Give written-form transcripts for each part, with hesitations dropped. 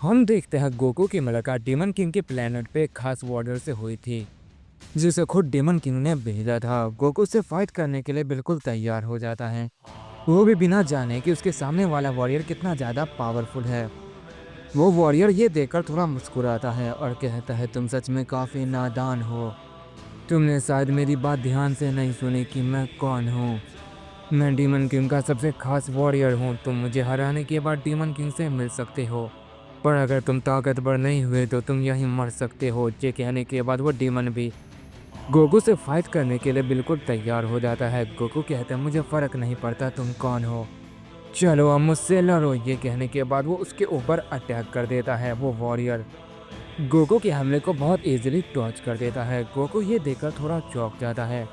हम देखते हैं गोकू की मुलाकात डेमन किंग के प्लेनेट पे एक खास वॉरियर से हुई थी, जिसे खुद डेमन किंग ने भेजा था। गोकू से फाइट करने के लिए बिल्कुल तैयार हो जाता है, वो भी बिना जाने कि उसके सामने वाला वॉरियर कितना ज़्यादा पावरफुल है। वो वॉरियर ये देखकर थोड़ा मुस्कुराता है और कहता है, तुम सच में काफ़ी नादान हो। तुमने शायद मेरी बात ध्यान से नहीं सुनी कि मैं कौन हूँ। मैं डेमन किंग का सबसे खास वॉरियर हूँ। तुम मुझे हराने के बाद डेमन किंग से मिल सकते हो, पर अगर तुम ताकतवर नहीं हुए तो तुम यहीं मर सकते हो। ये कहने के बाद वो डेमन भी गोकू से फाइट करने के लिए बिल्कुल तैयार हो जाता है। गोकू कहता है, मुझे फर्क नहीं पड़ता तुम कौन हो, चलो अब मुझसे लड़ो। ये कहने के बाद वो उसके ऊपर अटैक कर देता है। वो वॉरियर गोकू के हमले को बहुत इजीली डॉज कर देता है। गोकू ये देखकर थोड़ा चौंक जाता है।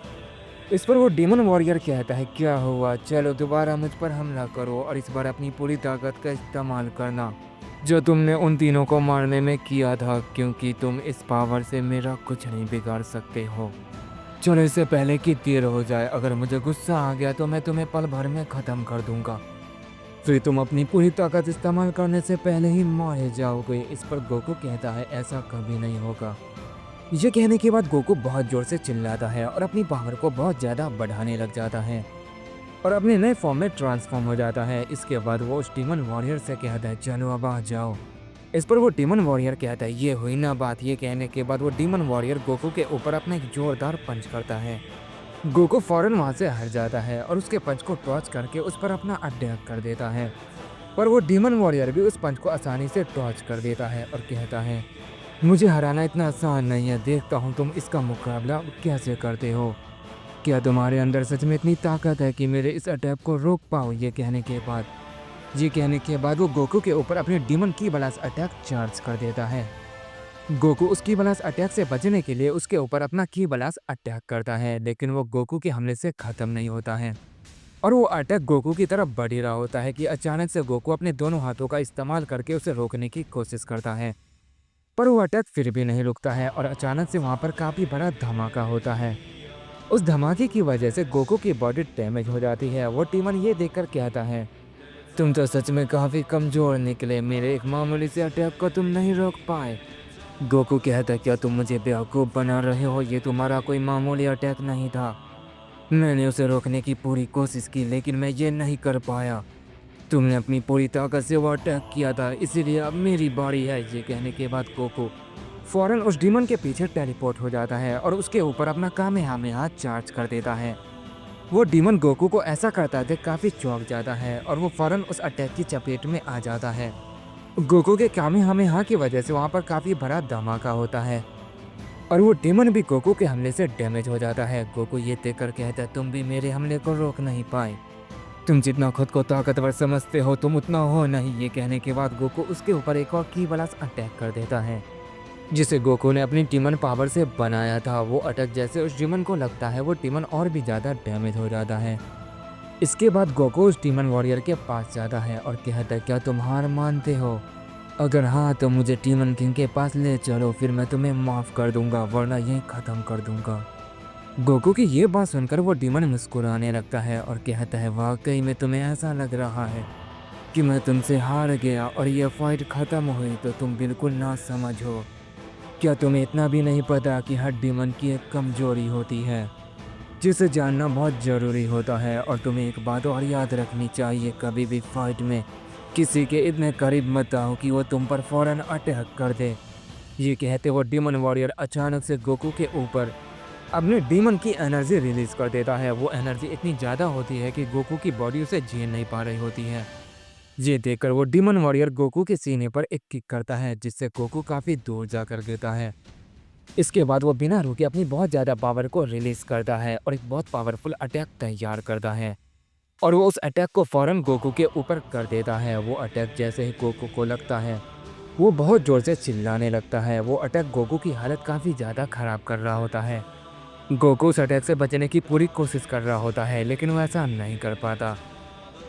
इस पर वो डेमन वॉरियर कहता है, क्या हुआ, चलो दोबारा मुझ पर हमला करो और इस बार अपनी पूरी ताकत का इस्तेमाल करना, जो तुमने उन तीनों को मारने में किया था, क्योंकि तुम इस पावर से मेरा कुछ नहीं बिगाड़ सकते हो। चलो इससे पहले कि देर हो जाए, अगर मुझे गुस्सा आ गया तो मैं तुम्हें पल भर में ख़त्म कर दूंगा, फिर तुम अपनी पूरी ताकत इस्तेमाल करने से पहले ही मारे जाओगे। इस पर गोकू कहता है, ऐसा कभी नहीं होगा। ये कहने के बाद गोकू बहुत ज़ोर से चिल्लाता है और अपनी पावर को बहुत ज़्यादा बढ़ाने लग जाता है और अपने नए फॉर्म में ट्रांसफॉर्म हो जाता है। इसके बाद वो उस डीमन वॉरियर से कहता है, चलो अब आ जाओ। इस पर वो डीमन वॉरियर कहता है, ये हुई ना बात। ये कहने के बाद वो डीमन वॉरियर गोकू के ऊपर अपना एक जोरदार पंच करता है। गोकू फौरन वहाँ से हट जाता है और उसके पंच को टॉच करके उस पर अपना अटैक कर देता है, पर वो डीमन वॉरियर भी उस पंच को आसानी से टॉच कर देता है और कहता है, मुझे हराना इतना आसान नहीं है, देखता हूँ तुम इसका मुकाबला कैसे करते हो। क्या तुम्हारे अंदर सच में इतनी ताकत है कि मेरे इस अटैक को रोक पाओ। ये कहने के बाद वो गोकू के ऊपर अपने डीमन की ब्लास्ट अटैक चार्ज कर देता है। गोकू उस की ब्लास्ट अटैक से बचने के लिए उसके ऊपर अपना की ब्लास्ट अटैक करता है, लेकिन वो गोकू के हमले से ख़त्म नहीं होता है और वो अटैक गोकू की तरफ बढ़ ही रहा होता है कि अचानक से गोकू अपने दोनों हाथों का इस्तेमाल करके उसे रोकने की कोशिश करता है, पर वो अटैक फिर भी नहीं रुकता है और अचानक से वहाँ पर काफ़ी बड़ा धमाका होता है। उस धमाके की वजह से गोकू की बॉडी डैमेज हो जाती है। वो टीमन ये देखकर कहता है, तुम तो सच में काफ़ी कमज़ोर निकले, मेरे एक मामूली से अटैक को तुम नहीं रोक पाए। गोकू कहता है, क्या तुम मुझे बेवकूफ़ बना रहे हो, ये तुम्हारा कोई मामूली अटैक नहीं था। मैंने उसे रोकने की पूरी कोशिश की, लेकिन मैं ये नहीं कर पाया। तुमने अपनी पूरी ताकत से वो अटैक किया था, इसीलिए अब मेरी बारी है। ये कहने के बाद गोकू फौरन उस डीमन के पीछे टेलीपोर्ट हो जाता है और उसके ऊपर अपना कामेहामेहा चार्ज कर देता है। वो डीमन गोकू को ऐसा करता देख काफ़ी चौंक जाता है और वो फौरन उस अटैक की चपेट में आ जाता है। गोकू के कामेहामेहा की वजह से वहाँ पर काफ़ी बड़ा धमाका होता है और वो डीमन भी गोकू के हमले से डैमेज हो जाता है। गोकू ये देखकर कहता है, तुम भी मेरे हमले को रोक नहीं पाए, तुम जितना खुद को ताकतवर समझते हो तुम उतना हो नहीं। ये कहने के बाद गोकू उसके ऊपर एक और की ब्लास्ट अटैक कर देता है, जिसे गोकू ने अपनी डीमन पावर से बनाया था। वो अटैक जैसे उस डीमन को लगता है, वो डीमन और भी ज़्यादा डैमेज हो जाता है। इसके बाद गोकू उस डीमन वॉरियर के पास जाता है और कहता है, क्या तुम हार मानते हो? अगर हाँ तो मुझे डीमन किंग के पास ले चलो, फिर मैं तुम्हें माफ़ कर दूंगा, वरना यहीं ख़त्म कर दूंगा। गोकू की ये बात सुनकर वो डीमन मुस्कुराने लगता है और कहता है, वाकई में तुम्हें ऐसा लग रहा है कि मैं तुमसे हार गया और यह फाइट ख़त्म हुई तो तुम बिल्कुल ना समझ हो। क्या तुम्हें इतना भी नहीं पता कि हर डीमन की एक कमजोरी होती है, जिसे जानना बहुत ज़रूरी होता है। और तुम्हें एक बात और याद रखनी चाहिए, कभी भी फाइट में किसी के इतने करीब मत आओ कि वो तुम पर फौरन अटैक कर दे। ये कहते वो डीमन वॉरियर अचानक से गोकू के ऊपर अपने डीमन की एनर्जी रिलीज कर देता है। वो एनर्जी इतनी ज़्यादा होती है कि गोकू की बॉडी उसे झेल नहीं पा रही होती है। ये देखकर वो डीमन वॉरियर गोकू के सीने पर एक किक करता है, जिससे गोकू काफ़ी दूर जाकर गिरता है। इसके बाद वो बिना रुके अपनी बहुत ज़्यादा पावर को रिलीज करता है और एक बहुत पावरफुल अटैक तैयार करता है और वो उस अटैक को फौरन गोकू के ऊपर कर देता है। वो अटैक जैसे ही गोकू को लगता है, वो बहुत ज़ोर से चिल्लाने लगता है। वो अटैक गोकू की हालत काफ़ी ज़्यादा ख़राब कर रहा होता है। गोकू उस अटैक से बचने की पूरी कोशिश कर रहा होता है, लेकिन वो ऐसा नहीं कर पाता।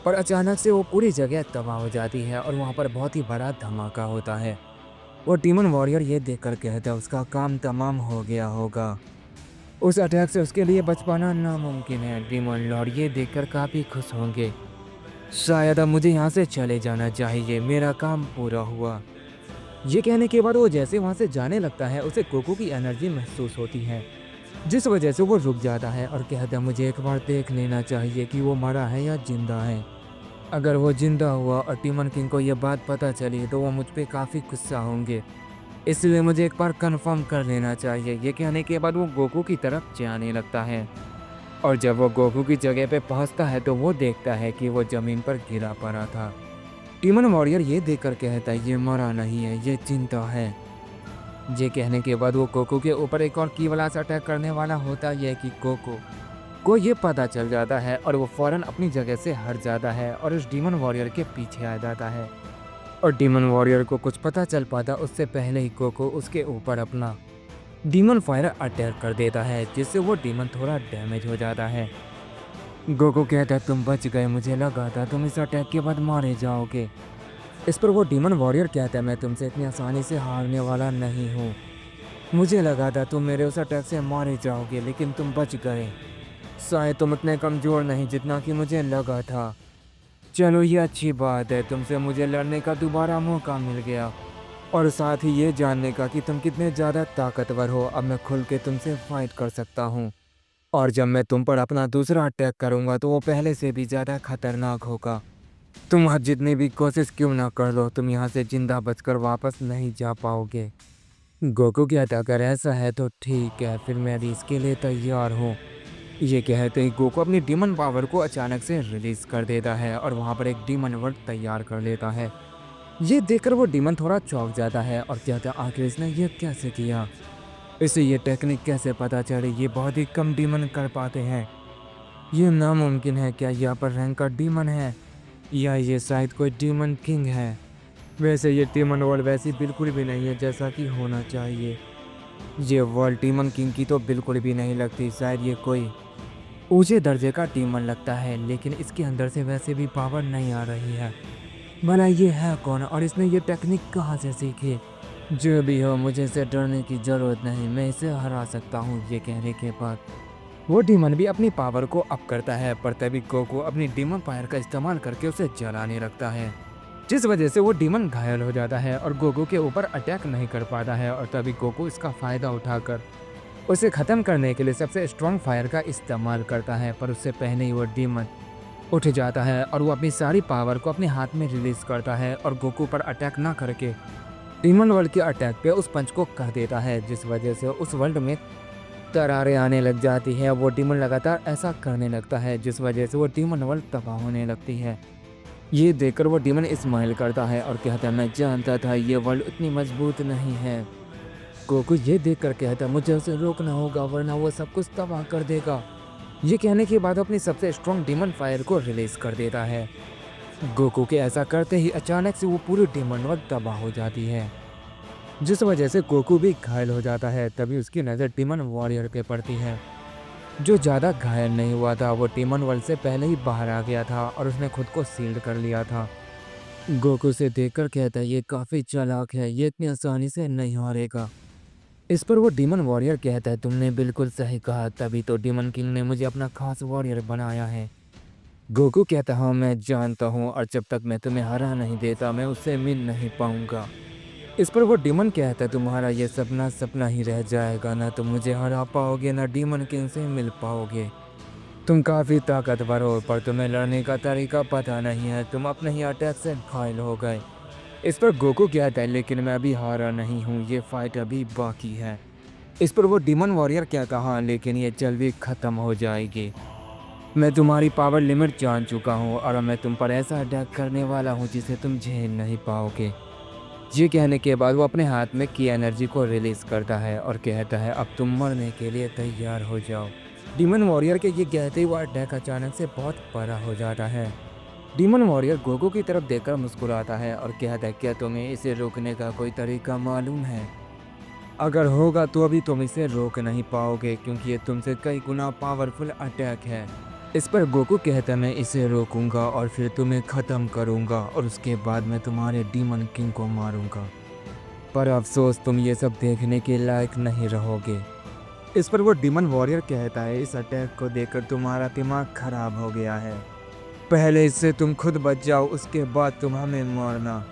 पर अचानक से वो पूरी जगह तबाह हो जाती है और वहाँ पर बहुत ही बड़ा धमाका होता है। वो डीमन वॉरियर ये देखकर कहता है, उसका काम तमाम हो गया होगा, उस अटैक से उसके लिए बच पाना नामुमकिन है। डीमन लॉर्ड ये देखकर काफ़ी खुश होंगे, शायद अब मुझे यहाँ से चले जाना चाहिए, मेरा काम पूरा हुआ। ये कहने के बाद वो जैसे वहाँ से जाने लगता है, उसे गोकू की एनर्जी महसूस होती है, जिस वजह से वो रुक जाता है और कहता है मुझे एक बार देख लेना चाहिए कि वो मरा है या जिंदा है। अगर वो जिंदा हुआ और टीमन किंग को ये बात पता चली तो वो मुझ पे काफ़ी गुस्सा होंगे, इसलिए मुझे एक बार कंफर्म कर लेना चाहिए। ये कहने के बाद वो गोकू की तरफ जाने लगता है और जब वो गोकू की जगह पे पहुंचता है तो वो देखता है कि वो ज़मीन पर गिरा पड़ा था। टीमन वॉरियर ये देखकर कहता है ये मरा नहीं है, ये जिंदा है। ये कहने के बाद वो गोकू के ऊपर एक और की ब्लास्ट अटैक करने वाला होता है कि गोकू को ये पता चल जाता है और वो फौरन अपनी जगह से हट जाता है और उस डीमन वॉरियर के पीछे आ जाता है। और डीमन वॉरियर को कुछ पता चल पाता उससे पहले ही गोकू उसके ऊपर अपना डीमन फायर अटैक कर देता है, जिससे वो डीमन थोड़ा डैमेज हो जाता है। गोकू कहता है तुम बच गए, मुझे लगा था तुम इस अटैक के बाद मारे जाओगे। इस पर वो डीमन वॉरियर कहता है मैं तुमसे इतनी आसानी से हारने वाला नहीं हूँ, मुझे लगा था तुम मेरे उस अटैक से मारे जाओगे लेकिन तुम बच गए। शायद तुम इतने कमज़ोर नहीं जितना कि मुझे लगा था। चलो ये अच्छी बात है, तुमसे मुझे लड़ने का दोबारा मौका मिल गया और साथ ही ये जानने का कि तुम कितने ज़्यादा ताकतवर हो। अब मैं खुल के तुमसे फाइट कर सकता हूँ और जब मैं तुम पर अपना दूसरा अटैक करूँगा तो वो पहले से भी ज़्यादा खतरनाक होगा। तुम आज जितनी भी कोशिश क्यों ना कर लो, तुम यहाँ से जिंदा बचकर वापस नहीं जा पाओगे। गोकू कहता अगर ऐसा है तो ठीक है, फिर मैं भी इसके लिए तैयार हूँ। ये कहते ही गोकू अपनी डीमन पावर को अचानक से रिलीज कर देता है और वहाँ पर एक डीमन वर्ड तैयार कर लेता है। ये देखकर वो डीमन थोड़ा चौंक जाता है और कहता है आखिर इसने ये कैसे किया, इसे ये टेक्निक कैसे पता चली, ये बहुत ही कम डीमन कर पाते हैं। ये नामुमकिन है, क्या यहाँ पर रैंक का डीमन है या ये शायद कोई डीमन किंग है। वैसे ये डीमन वर्ल्ड वैसी बिल्कुल भी नहीं है जैसा कि होना चाहिए। ये वर्ल्ड डीमन किंग की तो बिल्कुल भी नहीं लगती, शायद ये कोई ऊंचे दर्जे का डीमन लगता है, लेकिन इसके अंदर से वैसे भी पावर नहीं आ रही है। भला ये है कौन और इसने ये टेक्निक कहाँ से सीखी। जो भी हो मुझे इसे डरने की ज़रूरत नहीं, मैं इसे हरा सकता हूँ। ये कहने के बाद वो डीमन भी अपनी पावर को अप करता है, पर तभी गोकू अपनी डीमन पावर का इस्तेमाल करके उसे जलाने लगता है, जिस वजह से वो डीमन घायल हो जाता है और गोकू के ऊपर अटैक नहीं कर पाता है। और तभी गोकू इसका फ़ायदा उठाकर उसे ख़त्म करने के लिए सबसे स्ट्रॉन्ग फायर का इस्तेमाल करता है, पर उससे पहले ही वो डीमन उठ जाता है और वो अपनी सारी पावर को अपने हाथ में रिलीज़ करता है और गोकू पर अटैक ना करके डीमन वर्ल्ड के अटैक पे उस पंच को कह देता है, जिस वजह से उस वर्ल्ड में दरारें आने लग जाती है। वो डीमन लगातार ऐसा करने लगता है, जिस वजह से वो डीमन वर्ल्ड तबाह होने लगती है। ये देखकर वो डीमन स्माइल करता है और कहता है मैं जानता था ये वर्ल्ड उतनी मजबूत नहीं है। गोकू ये देखकर कहता है मुझे उसे रोकना होगा वरना वो सब कुछ तबाह कर देगा। ये कहने के बाद अपनी सबसे स्ट्रॉन्ग डीमन फायर को रिलीज कर देता है। गोकू के ऐसा करते ही अचानक से वो पूरी डीमन वर्ल्ड तबाह हो जाती है, जिस वजह से गोकू भी घायल हो जाता है। तभी उसकी नज़र डीमन वॉरियर पे पड़ती है, जो ज़्यादा घायल नहीं हुआ था। वो डीमन वर्ल्ड से पहले ही बाहर आ गया था और उसने खुद को सील्ड कर लिया था। गोकू से देखकर कहता है ये काफ़ी चालाक है, ये इतनी आसानी से नहीं हारेगा। इस पर वो डीमन वॉरियर कहता है तुमने बिल्कुल सही कहा, तभी तो डीमन किंग ने मुझे अपना खास वॉरियर बनाया है। गोकू कहता हाँ मैं जानता हूँ, और जब तक मैं तुम्हें हरा नहीं देता मैं उससे मिल नहीं पाऊंगा। इस पर वो डीमन कहता है तुम्हारा ये सपना सपना ही रह जाएगा, ना तुम मुझे हरा पाओगे ना डीमन किंग से मिल पाओगे। तुम काफ़ी ताकतवर हो पर तुम्हें लड़ने का तरीका पता नहीं है, तुम अपने ही अटैक से घायल हो गए। इस पर गोकू कहता है लेकिन मैं अभी हारा नहीं हूँ, ये फाइट अभी बाकी है। इस पर वो डीमन वॉरियर कहता हाँ लेकिन ये जल्दी ख़त्म हो जाएगी। मैं तुम्हारी पावर लिमिट जान चुका हूँ और मैं तुम पर ऐसा अटैक करने वाला हूँ जिसे तुम झेल नहीं पाओगे। ये कहने के बाद वो अपने हाथ में की एनर्जी को रिलीज़ करता है और कहता है अब तुम मरने के लिए तैयार हो जाओ। डीमन वॉरियर के ये कहते ही वो अटैक अचानक से बहुत बड़ा हो जाता है। डीमन वॉरियर गोकू की तरफ देखकर मुस्कुराता है और कहता है क्या तुम्हें इसे रोकने का कोई तरीका मालूम है? अगर होगा तो अभी तुम इसे रोक नहीं पाओगे क्योंकि ये तुमसे कई गुना पावरफुल अटैक है। इस पर गोकू कहता है मैं इसे रोकूंगा और फिर तुम्हें ख़त्म करूंगा और उसके बाद मैं तुम्हारे डीमन किंग को मारूंगा, पर अफसोस तुम ये सब देखने के लायक नहीं रहोगे। इस पर वो डीमन वॉरियर कहता है इस अटैक को देखकर तुम्हारा दिमाग खराब हो गया है, पहले इससे तुम खुद बच जाओ उसके बाद तुम हमें मारना।